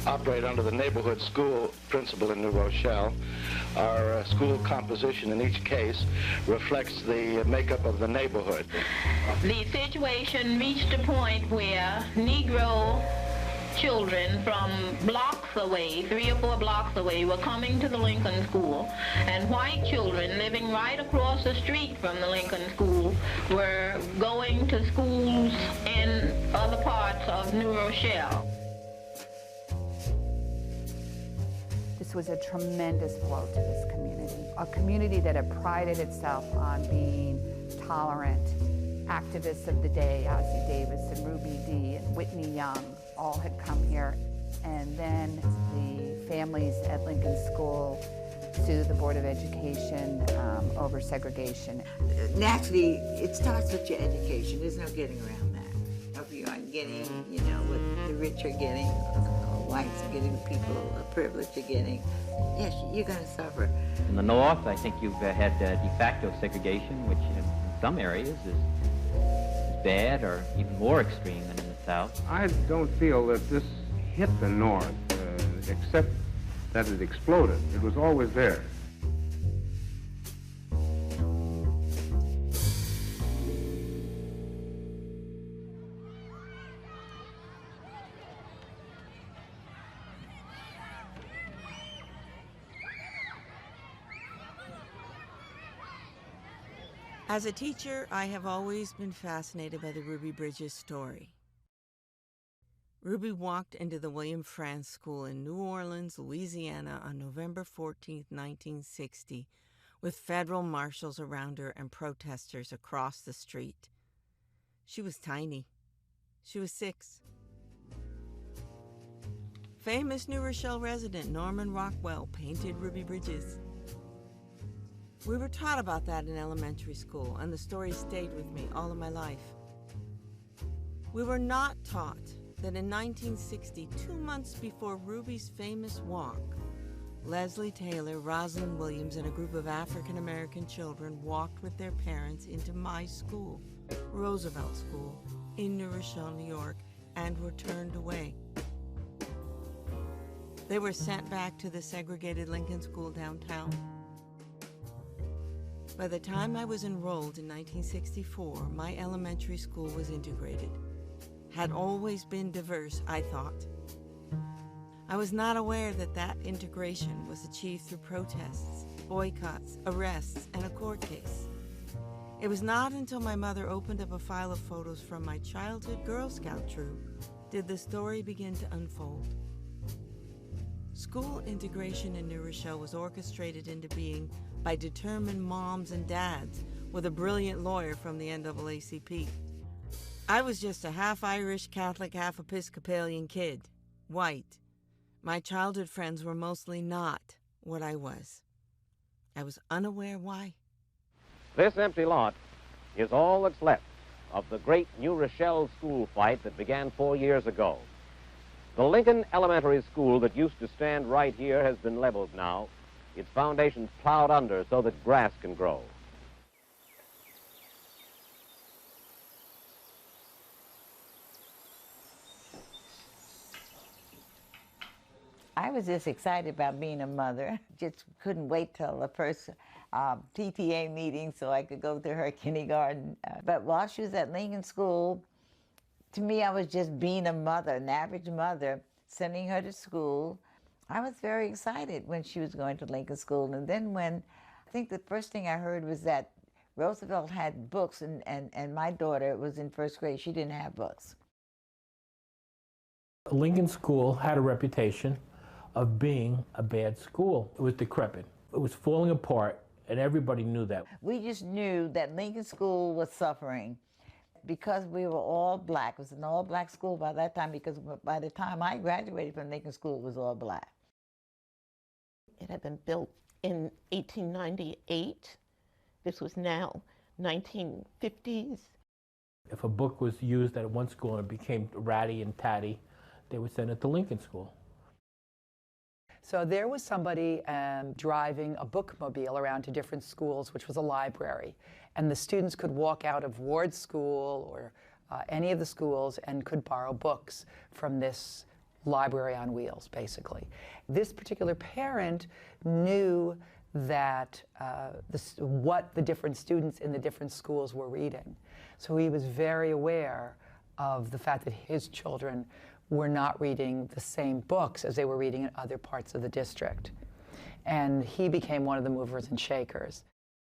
operate under the neighborhood school principle in New Rochelle. Our school composition in each case reflects the makeup of the neighborhood. The situation reached a point where Negro children from blocks away, 3 or 4 blocks away, were coming to the Lincoln School, and white children living right across the street from the Lincoln School were going to schools in other parts of New Rochelle. This was a tremendous blow to this community, a community that had prided itself on being tolerant. Activists of the day, Ossie Davis and Ruby Dee and Whitney Young, all had come here. And then the families at Lincoln School sued the Board of Education over segregation. Naturally, it starts with your education. There's no getting around that. If you aren't getting, you know, what the rich are getting, whites are getting, people of privilege are getting, yes, you're going to suffer. In the North, I think you've had de facto segregation, which in some areas is bad or even more extreme than in the South. I don't feel that this hit the North, except that it exploded. It was always there. As a teacher, I have always been fascinated by the Ruby Bridges story. Ruby walked into the William Frantz School in New Orleans, Louisiana on November 14, 1960, with federal marshals around her and protesters across the street. She was tiny. She was 6. Famous New Rochelle resident Norman Rockwell painted Ruby Bridges. We were taught about that in elementary school, and the story stayed with me all of my life. We were not taught that in 1960, 2 months before Ruby's famous walk, Leslie Taylor, Rosalind Williams, and a group of African-American children walked with their parents into my school, Roosevelt School, in New Rochelle, New York, and were turned away. They were sent back to the segregated Lincoln School downtown. By the time I was enrolled in 1964, my elementary school was integrated. Had always been diverse, I thought. I was not aware that that integration was achieved through protests, boycotts, arrests, and a court case. It was not until my mother opened up a file of photos from my childhood Girl Scout troop did the story begin to unfold. School integration in New Rochelle was orchestrated into being by determined moms and dads with a brilliant lawyer from the NAACP. I was just a half-Irish Catholic, half-Episcopalian kid, white. My childhood friends were mostly not what I was. I was unaware why. This empty lot is all that's left of the great New Rochelle school fight that began 4 years ago. The Lincoln Elementary School that used to stand right here has been leveled now, its foundations plowed under so that grass can grow. I was just excited about being a mother. Just couldn't wait till the first PTA meeting so I could go to her kindergarten. But while she was at Lincoln School, to me, I was just being a mother, an average mother, sending her to school. I was very excited when she was going to Lincoln School. And then when, I think the first thing I heard was that Roosevelt had books and my daughter was in first grade. She didn't have books. Lincoln School had a reputation of being a bad school. It was decrepit. It was falling apart, and everybody knew that. We just knew that Lincoln School was suffering because we were all black. It was an all-black school by that time, because by the time I graduated from Lincoln School, it was all black. It had been built in 1898. This was now 1950s. If a book was used at one school and it became ratty and tatty, they would send it to Lincoln School. So there was somebody driving a bookmobile around to different schools, which was a library. And the students could walk out of Ward School or any of the schools and could borrow books from this library on wheels, basically. This particular parent knew that what the different students in the different schools were reading. So he was very aware of the fact that his children were not reading the same books as they were reading in other parts of the district. And he became one of the movers and shakers.